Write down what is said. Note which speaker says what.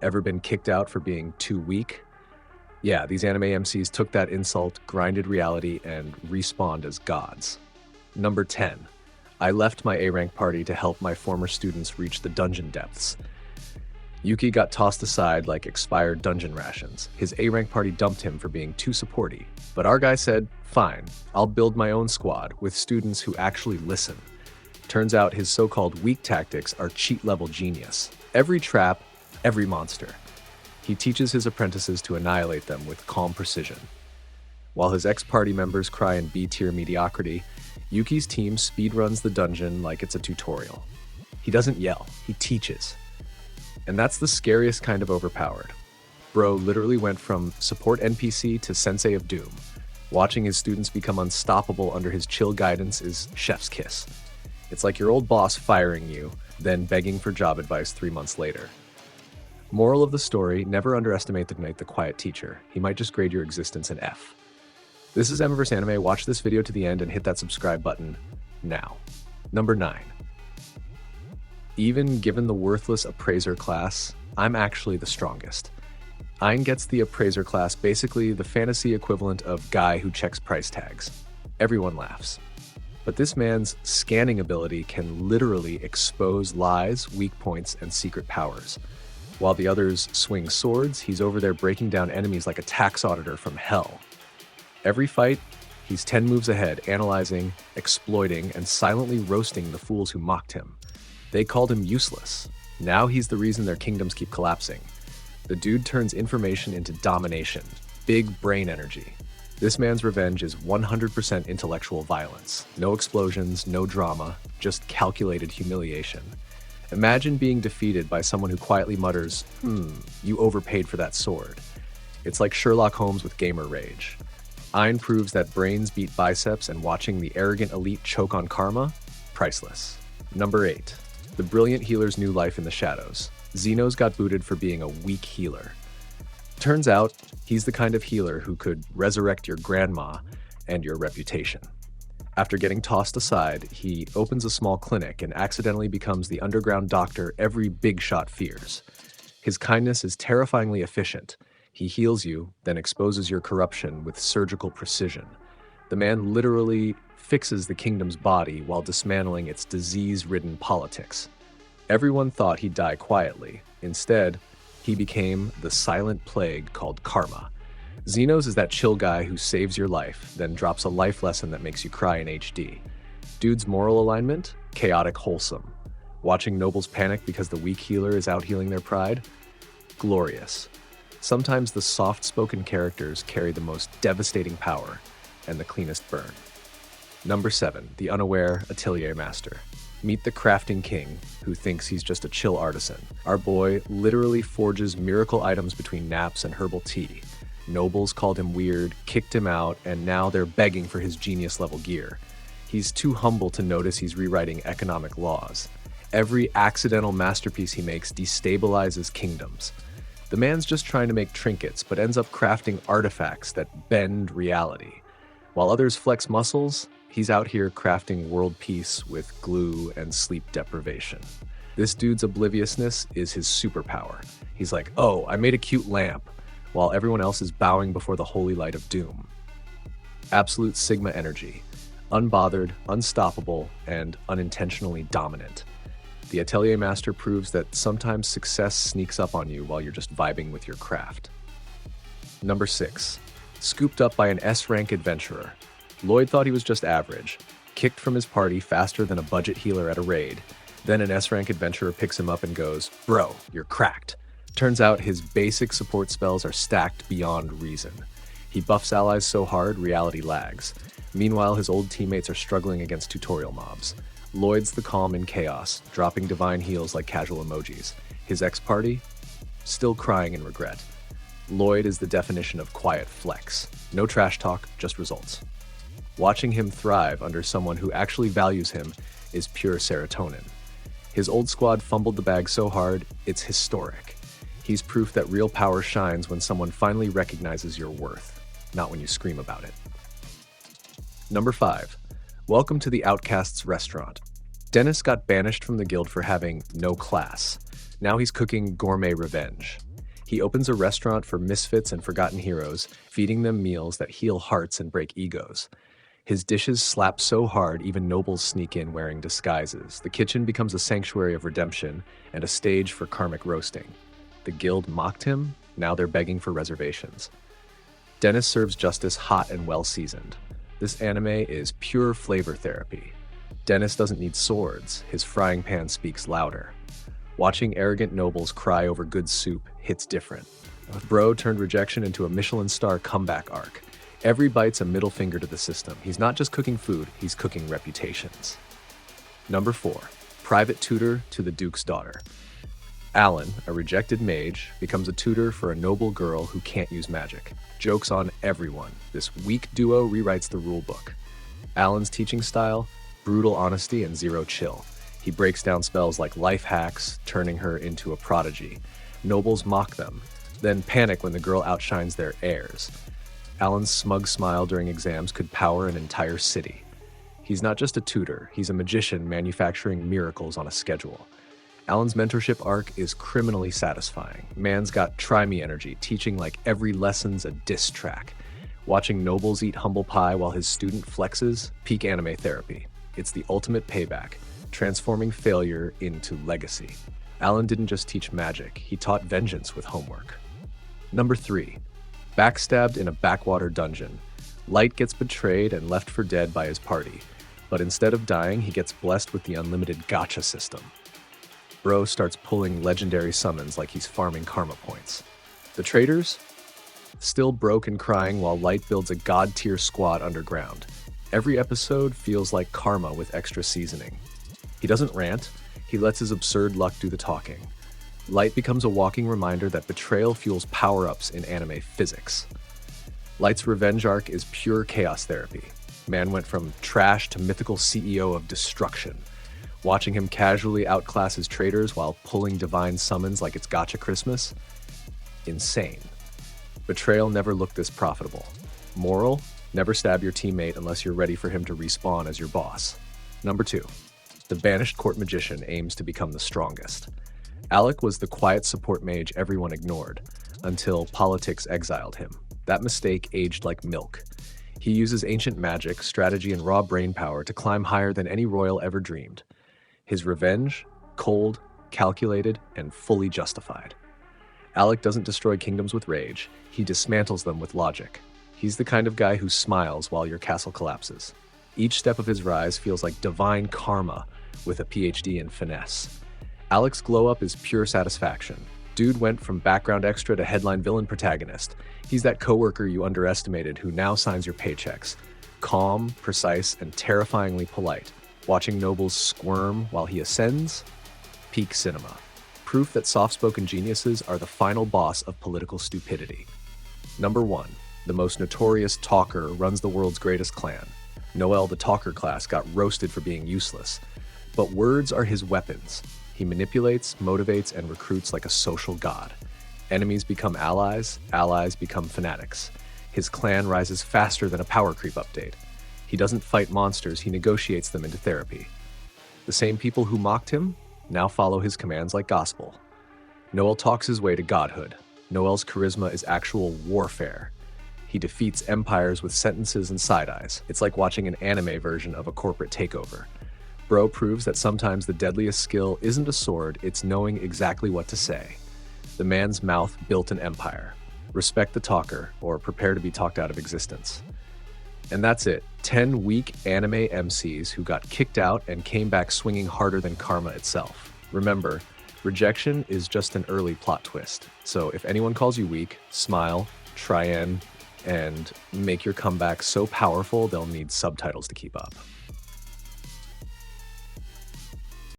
Speaker 1: Ever been kicked out for being too weak? Yeah, these anime MCs took that insult, grinded reality, and respawned as gods. Number 10. I left my A-rank party to help my former students reach the dungeon depths. Yuki got tossed aside like expired dungeon rations. His A-rank party dumped him for being too supporty. But our guy said, fine, I'll build my own squad with students who actually listen. Turns out his so-called weak tactics are cheat-level genius. Every trap, every monster. He teaches his apprentices to annihilate them with calm precision. While his ex-party members cry in B-tier mediocrity, Yuki's team speedruns the dungeon like it's a tutorial. He doesn't yell, he teaches. And that's the scariest kind of overpowered. Bro literally went from support NPC to sensei of doom. Watching his students become unstoppable under his chill guidance is chef's kiss. It's like your old boss firing you, then begging for job advice 3 months later. Moral of the story, never underestimate the quiet teacher. He might just grade your existence an F. This is Emeverse Anime. Watch this video to the end and hit that subscribe button now. Number 9. Even given the worthless appraiser class, I'm actually the strongest. Ein gets the appraiser class, basically the fantasy equivalent of guy who checks price tags. Everyone laughs. But this man's scanning ability can literally expose lies, weak points, and secret powers. While the others swing swords, he's over there breaking down enemies like a tax auditor from hell. Every fight, he's 10 moves ahead, analyzing, exploiting, and silently roasting the fools who mocked him. They called him useless. Now he's the reason their kingdoms keep collapsing. The dude turns information into domination. Big brain energy. This man's revenge is 100% intellectual violence. No explosions, no drama, just calculated humiliation. Imagine being defeated by someone who quietly mutters, you overpaid for that sword. It's like Sherlock Holmes with gamer rage. Ein proves that brains beat biceps, and watching the arrogant elite choke on karma? Priceless. Number 8. The brilliant healer's new life in the shadows. Xenos got booted for being a weak healer. Turns out, he's the kind of healer who could resurrect your grandma and your reputation. After getting tossed aside, he opens a small clinic and accidentally becomes the underground doctor every big shot fears. His kindness is terrifyingly efficient. He heals you, then exposes your corruption with surgical precision. The man literally fixes the kingdom's body while dismantling its disease-ridden politics. Everyone thought he'd die quietly. Instead, he became the silent plague called karma. Xenos is that chill guy who saves your life, then drops a life lesson that makes you cry in HD. Dude's moral alignment? Chaotic wholesome. Watching nobles panic because the weak healer is out healing their pride? Glorious. Sometimes the soft-spoken characters carry the most devastating power and the cleanest burn. Number 7. The unaware atelier master. Meet the crafting king, who thinks he's just a chill artisan. Our boy literally forges miracle items between naps and herbal tea. Nobles called him weird, kicked him out, and now they're begging for his genius-level gear. He's too humble to notice he's rewriting economic laws. Every accidental masterpiece he makes destabilizes kingdoms. The man's just trying to make trinkets, but ends up crafting artifacts that bend reality. While others flex muscles, he's out here crafting world peace with glue and sleep deprivation. This dude's obliviousness is his superpower. He's like, oh, I made a cute lamp, while everyone else is bowing before the holy light of doom. Absolute Sigma energy. Unbothered, unstoppable, and unintentionally dominant. The Atelier Master proves that sometimes success sneaks up on you while you're just vibing with your craft. Number 6. Scooped up by an S-rank adventurer. Lloyd thought he was just average, kicked from his party faster than a budget healer at a raid. Then an S-rank adventurer picks him up and goes, bro, you're cracked. Turns out his basic support spells are stacked beyond reason. He buffs allies so hard, reality lags. Meanwhile, his old teammates are struggling against tutorial mobs. Lloyd's the calm in chaos, dropping divine heals like casual emojis. His ex-party? Still crying in regret. Lloyd is the definition of quiet flex. No trash talk, just results. Watching him thrive under someone who actually values him is pure serotonin. His old squad fumbled the bag so hard, it's historic. He's proof that real power shines when someone finally recognizes your worth, not when you scream about it. Number 5. Welcome to the Outcast's restaurant. Dennis got banished from the guild for having no class. Now he's cooking gourmet revenge. He opens a restaurant for misfits and forgotten heroes, feeding them meals that heal hearts and break egos. His dishes slap so hard even nobles sneak in wearing disguises. The kitchen becomes a sanctuary of redemption and a stage for karmic roasting. The guild mocked him, now they're begging for reservations. Dennis serves justice hot and well-seasoned. This anime is pure flavor therapy. Dennis doesn't need swords, his frying pan speaks louder. Watching arrogant nobles cry over good soup hits different. Bro turned rejection into a Michelin star comeback arc. Every bite's a middle finger to the system. He's not just cooking food, he's cooking reputations. Number 4, private tutor to the Duke's daughter. Alan, a rejected mage, becomes a tutor for a noble girl who can't use magic. Jokes on everyone. This weak duo rewrites the rulebook. Alan's teaching style, brutal honesty and zero chill. He breaks down spells like life hacks, turning her into a prodigy. Nobles mock them, then panic when the girl outshines their heirs. Alan's smug smile during exams could power an entire city. He's not just a tutor, he's a magician manufacturing miracles on a schedule. Alan's mentorship arc is criminally satisfying. Man's got try-me energy, teaching like every lesson's a diss track. Watching nobles eat humble pie while his student flexes, peak anime therapy. It's the ultimate payback, transforming failure into legacy. Alan didn't just teach magic, he taught vengeance with homework. Number 3. Backstabbed in a backwater dungeon. Light gets betrayed and left for dead by his party, but instead of dying, he gets blessed with the unlimited Gacha system. Bro starts pulling legendary summons like he's farming karma points. The traders? Still broke and crying while Light builds a god-tier squad underground. Every episode feels like karma with extra seasoning. He doesn't rant, he lets his absurd luck do the talking. Light becomes a walking reminder that betrayal fuels power-ups in anime physics. Light's revenge arc is pure chaos therapy. Man went from trash to mythical CEO of destruction. Watching him casually outclass his traders while pulling divine summons like it's Gacha Christmas? Insane. Betrayal never looked this profitable. Moral? Never stab your teammate unless you're ready for him to respawn as your boss. Number 2. The banished court magician aims to become the strongest. Alec was the quiet support mage everyone ignored, until politics exiled him. That mistake aged like milk. He uses ancient magic, strategy, and raw brainpower to climb higher than any royal ever dreamed. His revenge? Cold, calculated, and fully justified. Alec doesn't destroy kingdoms with rage, he dismantles them with logic. He's the kind of guy who smiles while your castle collapses. Each step of his rise feels like divine karma with a PhD in finesse. Alec's glow-up is pure satisfaction. Dude went from background extra to headline villain protagonist. He's that coworker you underestimated who now signs your paychecks. Calm, precise, and terrifyingly polite. Watching nobles squirm while he ascends? Peak cinema. Proof that soft-spoken geniuses are the final boss of political stupidity. Number 1. The most notorious talker runs the world's greatest clan. Noel the talker class got roasted for being useless. But words are his weapons. He manipulates, motivates, and recruits like a social god. Enemies become allies, allies become fanatics. His clan rises faster than a power creep update. He doesn't fight monsters, he negotiates them into therapy. The same people who mocked him now follow his commands like gospel. Noel talks his way to godhood. Noel's charisma is actual warfare. He defeats empires with sentences and side-eyes. It's like watching an anime version of a corporate takeover. Bro proves that sometimes the deadliest skill isn't a sword, it's knowing exactly what to say. The man's mouth built an empire. Respect the talker, or prepare to be talked out of existence. And that's it. 10 weak anime MCs who got kicked out and came back swinging harder than karma itself. Remember, rejection is just an early plot twist. So if anyone calls you weak, smile, try and make your comeback so powerful they'll need subtitles to keep up.